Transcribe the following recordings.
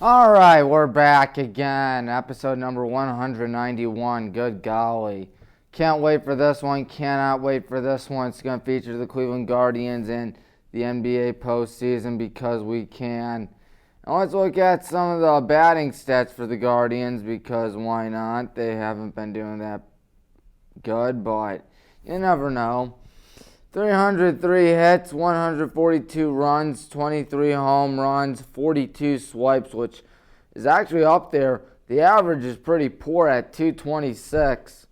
All right, we're back again. Episode number 191. Good golly. Can't wait for this one. Cannot wait for this one. It's going to feature the Cleveland Guardians in the NBA postseason because we can. And let's look at some of the batting stats for the Guardians because why not? They haven't been doing that good, but you never know. 303 hits, 142 runs, 23 home runs, 42 swipes, which is actually up there. The average is pretty poor at 226,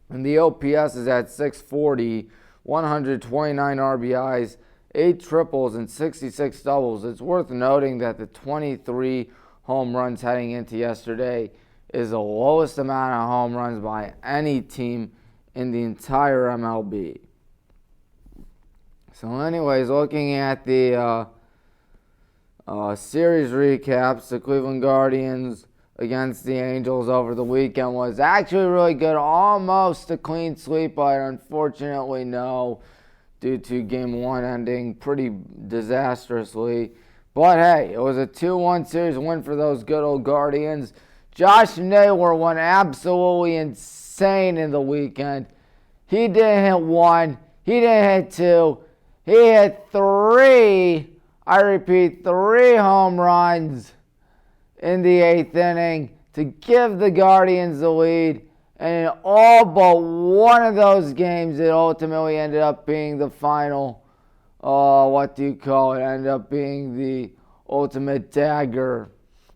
and the OPS is at 640, 129 RBIs, 8 triples, and 66 doubles. It's worth noting that the 23 home runs heading into yesterday is the lowest amount of home runs by any team in the entire MLB. So anyways, looking at the series recaps, the Cleveland Guardians against the Angels over the weekend was actually really good. Almost a clean sweep, but unfortunately no, due to Game 1 ending pretty disastrously. But hey, it was a 2-1 series win for those good old Guardians. Josh Naylor went absolutely insane in the weekend. He didn't hit 1, he didn't hit 2. He hit 3, I repeat, 3 home runs in the 8th inning to give the Guardians the lead. And in all but one of those games, it ultimately ended up being the final, ended up being the ultimate dagger.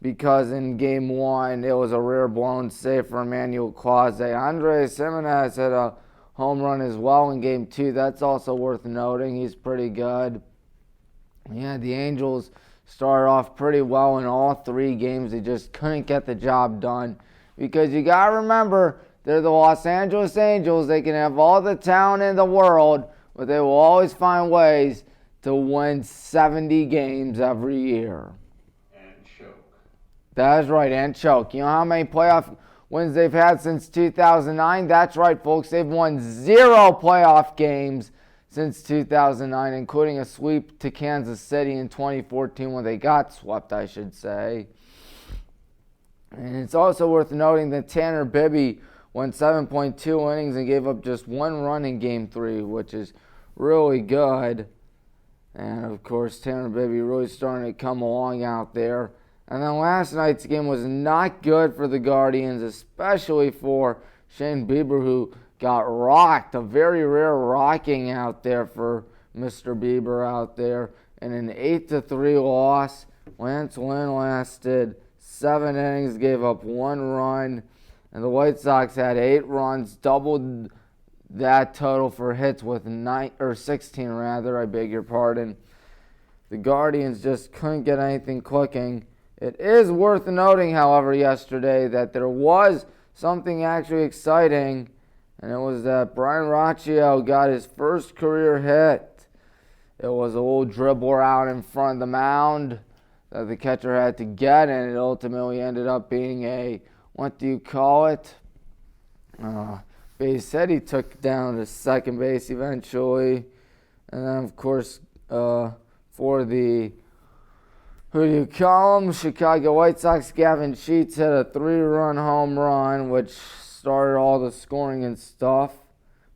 Because in Game 1, it was a rare blown save for Emmanuel Clase. Andres Gimenez had a home run as well in Game 2. That's also worth noting. He's pretty good. Yeah, the Angels started off pretty well in all 3 games. They just couldn't get the job done. Because you got to remember, they're the Los Angeles Angels. They can have all the talent in the world, but they will always find ways to win 70 games every year. And choke. That's right, and choke. You know how many playoff wins they've had since 2009? That's right, folks. They've won 0 playoff games since 2009, including a sweep to Kansas City in 2014 when they got swept, I should say. And it's also worth noting that Tanner Bibby went 7.2 innings and gave up just 1 run in Game 3, which is really good. And, of course, Tanner Bibby really starting to come along out there. And then last night's game was not good for the Guardians, especially for Shane Bieber, who got rocked. A very rare rocking out there for Mr. Bieber out there. And an 8-3 loss. Lance Lynn lasted 7 innings, gave up 1 run. And the White Sox had 8 runs, doubled that total for hits with 16 rather, I beg your pardon. The Guardians just couldn't get anything clicking. It is worth noting, however, yesterday that there was something actually exciting, and it was that Brian Rocchio got his first career hit. It was a little dribbler out in front of the mound that the catcher had to get, and it ultimately ended up being a, base hit. He took down to second base eventually. And then, of course, for the Chicago White Sox, Gavin Sheets hit a 3-run home run, which started all the scoring and stuff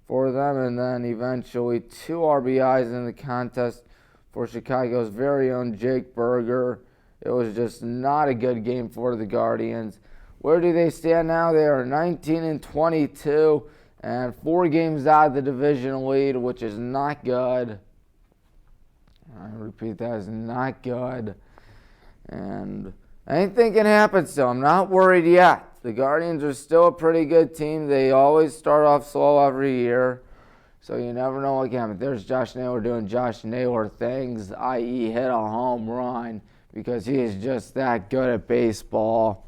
for them. And then eventually 2 RBIs in the contest for Chicago's very own Jake Berger. It was just not a good game for the Guardians. Where do they stand now? They are 19-22 and 4 games out of the division lead, which is not good. I repeat, that is not good. And anything can happen still. I'm not worried yet. The Guardians are still a pretty good team. They always start off slow every year, so you never know what can happen. There's Josh Naylor doing Josh Naylor things, i.e. hit a home run, because he is just that good at baseball.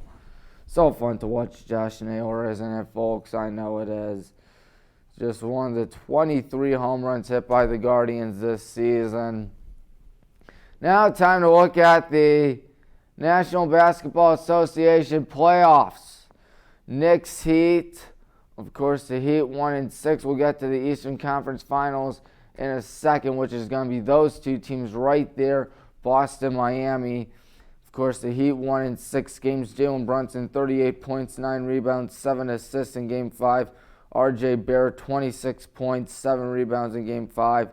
So fun to watch Josh Naylor, isn't it, folks? I know it is. Just one of the 23 home runs hit by the Guardians this season. Now time to look at the National Basketball Association playoffs. Knicks Heat. Of course, the Heat 1-6. We'll get to the Eastern Conference Finals in a second, which is going to be those 2 teams right there, Boston, Miami. Of course, the Heat won in 6 games. Jalen Brunson, 38 points, 9 rebounds, 7 assists in Game 5. R.J. Barrett, 26 points, 7 rebounds in Game 5.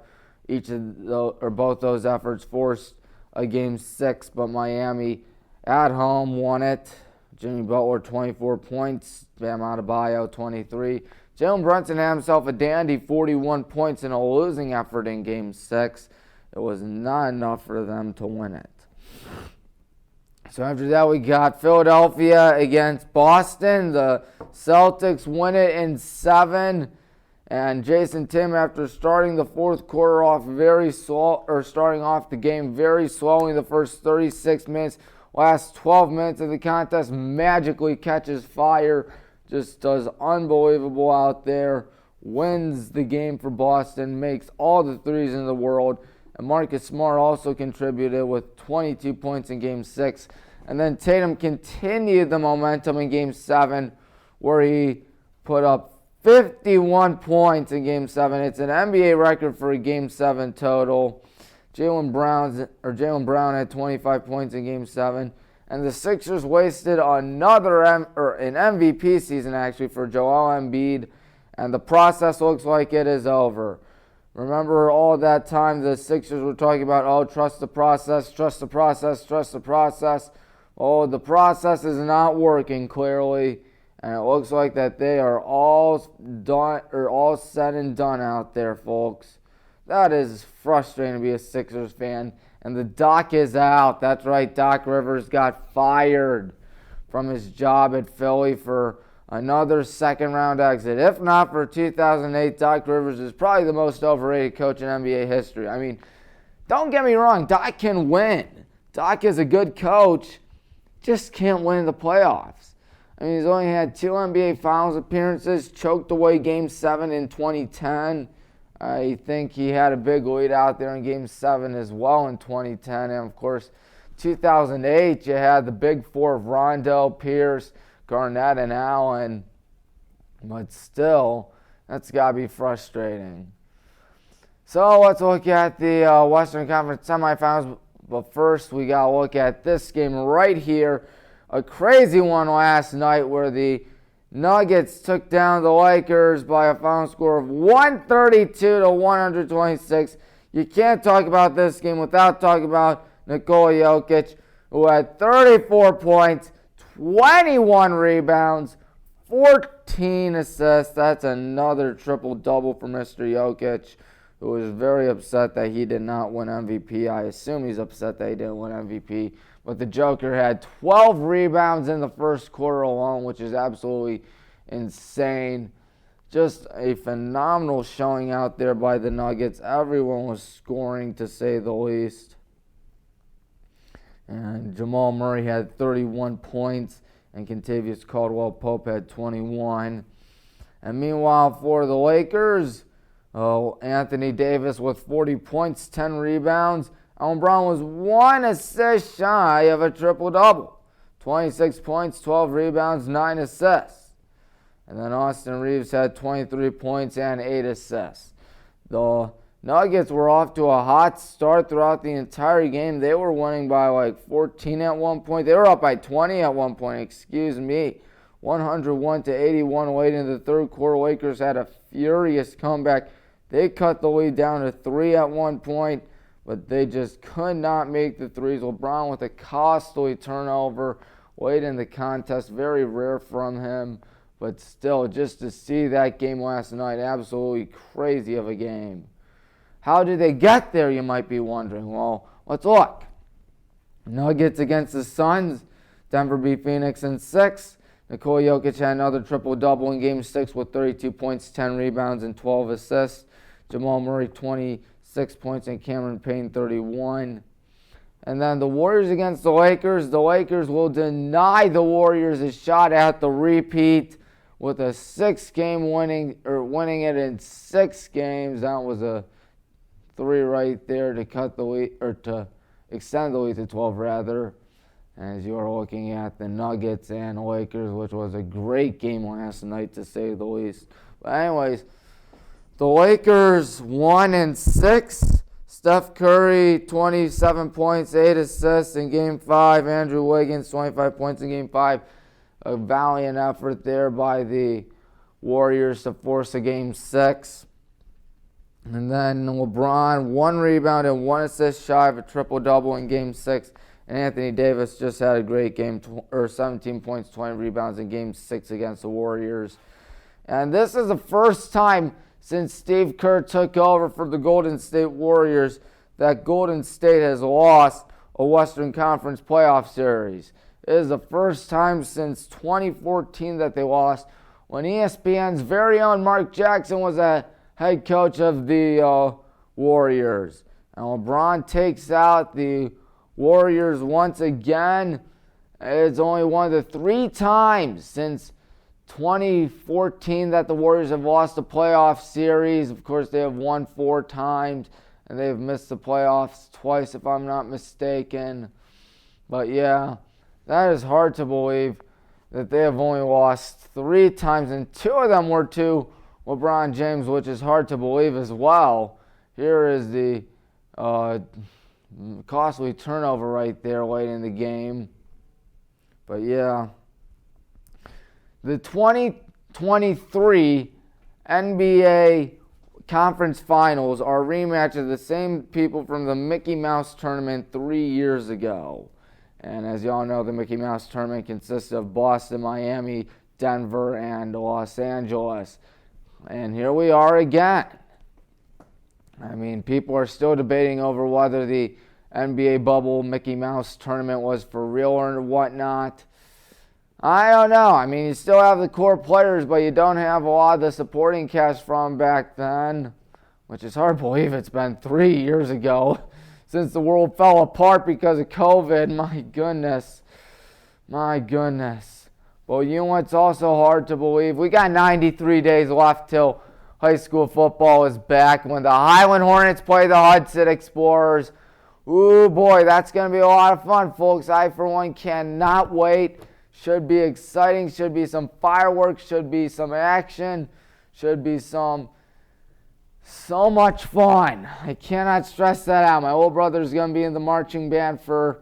Both those efforts forced a Game 6, but Miami at home won it. Jimmy Butler, 24 points. Bam Adebayo, 23. Jalen Brunson had himself a dandy 41 points in a losing effort in Game 6. It was not enough for them to win it. So after that, we got Philadelphia against Boston. The Celtics win it in 7. And Jason Tim, after starting the fourth quarter off starting off the game very slowly, the first 36 minutes, last 12 minutes of the contest, magically catches fire. Just does unbelievable out there. Wins the game for Boston, makes all the threes in the world. And Marcus Smart also contributed with 22 points in Game 6. And then Tatum continued the momentum in Game 7, where he put up 51 points in Game 7. It's an NBA record for a Game 7 total. Jalen Brown had 25 points in Game 7. And the Sixers wasted an MVP season, actually, for Joel Embiid. And the process looks like it is over. Remember all that time the Sixers were talking about, trust the process, trust the process, trust the process. Oh, the process is not working, clearly. And it looks like that they are all done, or all said and done out there, folks. That is frustrating to be a Sixers fan. And the Doc is out. That's right, Doc Rivers got fired from his job at Philly for another second-round exit. If not for 2008, Doc Rivers is probably the most overrated coach in NBA history. I mean, don't get me wrong, Doc can win. Doc is a good coach, just can't win the playoffs. I mean, he's only had 2 NBA Finals appearances, choked away Game 7 in 2010. I think he had a big lead out there in Game 7 as well in 2010. And, of course, 2008, you had the big 4 of Rondo, Pierce, Garnett, and Allen. But still, that's got to be frustrating. So let's look at the Western Conference semifinals. But first, we got to look at this game right here. A crazy one last night where the Nuggets took down the Lakers by a final score of 132 to 126. You can't talk about this game without talking about Nikola Jokic, who had 34 points, 21 rebounds, 14 assists. That's another triple-double for Mr. Jokic, who was very upset that he did not win MVP. I assume he's upset that he didn't win MVP. But the Joker had 12 rebounds in the first quarter alone, which is absolutely insane. Just a phenomenal showing out there by the Nuggets. Everyone was scoring, to say the least. And Jamal Murray had 31 points, and Kentavious Caldwell-Pope had 21. And meanwhile, for the Lakers, Anthony Davis with 40 points, 10 rebounds. Allen Brown was 1 assist shy of a triple-double. 26 points, 12 rebounds, 9 assists. And then Austin Reeves had 23 points and 8 assists. The Nuggets were off to a hot start throughout the entire game. They were winning by like 14 at one point. They were up by 20 at one point, 101 to 81 late in the third quarter. Lakers had a furious comeback. They cut the lead down to 3 at one point, but they just could not make the threes. LeBron with a costly turnover late in the contest. Very rare from him, but still, just to see that game last night, absolutely crazy of a game. How did they get there, you might be wondering? Well, let's look. Nuggets against the Suns. Denver beat Phoenix in 6. Nikola Jokic had another triple-double in Game 6 with 32 points, 10 rebounds, and 12 assists. Jamal Murray, 26 points, and Cameron Payne, 31. And then the Warriors against the Lakers. The Lakers will deny the Warriors a shot at the repeat with a 6-game winning it in 6 games. That was a 3 right there to cut the lead, or to extend the lead to 12 rather. As you are looking at the Nuggets and Lakers, which was a great game last night, to say the least. But anyways, the Lakers won in 6. Steph Curry, 27 points, 8 assists in Game 5. Andrew Wiggins, 25 points in Game 5. A valiant effort there by the Warriors to force a Game 6. And then LeBron, 1 rebound and 1 assist shy of a triple-double in Game 6. And Anthony Davis just had a great game, 17 points, 20 rebounds in Game 6 against the Warriors. And this is the first time since Steve Kerr took over for the Golden State Warriors that Golden State has lost a Western Conference playoff series. It is the first time since 2014 that they lost, when ESPN's very own Mark Jackson was a head coach of the Warriors. And LeBron takes out the Warriors once again. It's only one of the 3 times since 2014 that the Warriors have lost a playoff series. Of course, they have won 4 times, and they've missed the playoffs twice, if I'm not mistaken. But yeah, that is hard to believe that they have only lost 3 times, and 2 of them were to LeBron James, which is hard to believe as well. Here is the costly turnover right there late in the game. But yeah, the 2023 NBA Conference Finals are a rematch of the same people from the Mickey Mouse Tournament 3 years ago. And as y'all know, the Mickey Mouse Tournament consists of Boston, Miami, Denver, and Los Angeles. And here we are again. I mean, people are still debating over whether the NBA bubble Mickey Mouse Tournament was for real or whatnot. I don't know. I mean, you still have the core players, but you don't have a lot of the supporting cast from back then, which is hard to believe it's been 3 years ago since the world fell apart because of COVID. My goodness. My goodness. Well, you know what's also hard to believe? We got 93 days left till high school football is back when the Highland Hornets play the Hudson Explorers. Ooh, boy, that's going to be a lot of fun, folks. I, for one, cannot wait. Should be exciting, should be some fireworks, should be some action, should be so much fun. I cannot stress that out. My old brother's going to be in the marching band for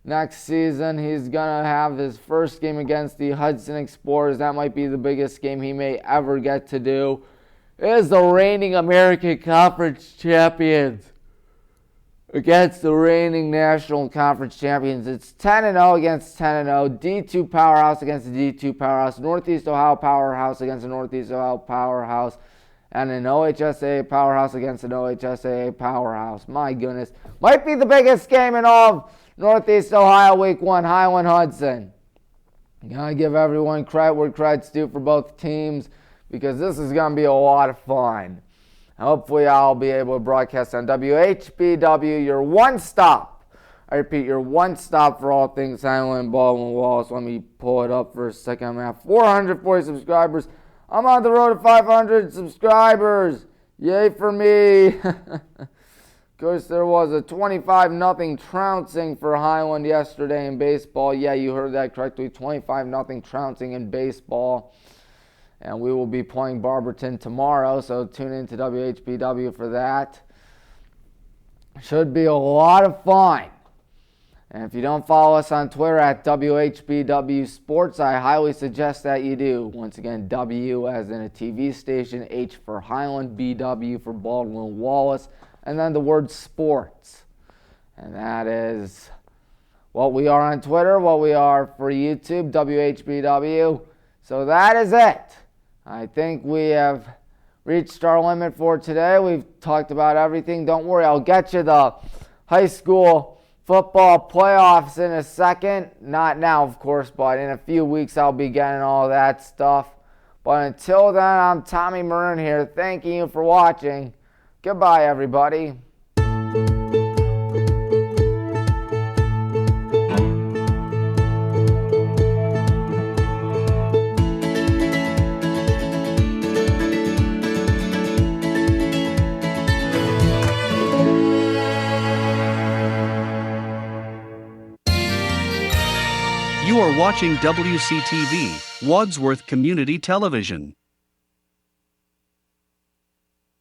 next season. He's going to have his first game against the Hudson Explorers. That might be the biggest game he may ever get to do. It is the reigning American Conference champions against the reigning National Conference champions. It's 10-0 against 10-0. D2 powerhouse against the D2 powerhouse. Northeast Ohio powerhouse against the Northeast Ohio powerhouse. And an OHSAA powerhouse against an OHSAA powerhouse. My goodness. Might be the biggest game in all of Northeast Ohio Week 1, Highland Hudson. Gotta give everyone credit where credit's due for both teams, because this is going to be a lot of fun. Hopefully I'll be able to broadcast on WHBW, your one stop. I repeat, your one stop for all things Highland and Baldwin Wallace. Let me pull it up for a second. I'm at 440 subscribers. I'm on the road to 500 subscribers. Yay for me. Of course, there was a 25-0 trouncing for Highland yesterday in baseball. Yeah, you heard that correctly. 25-0 trouncing in baseball. And we will be playing Barberton tomorrow, so tune in to WHBW for that. Should be a lot of fun. And if you don't follow us on Twitter at WHBW Sports, I highly suggest that you do. Once again, W as in a TV station, H for Highland, BW for Baldwin Wallace, and then the word sports. And that is what we are on Twitter, what we are for YouTube, WHBW. So that is it. I think we have reached our limit for today. We've talked about everything. Don't worry, I'll get you the high school football playoffs in a second. Not now, of course, but in a few weeks I'll be getting all that stuff. But until then, I'm Tommy Maroon here, thanking you for watching. Goodbye, everybody. You are watching WCTV, Wadsworth Community Television.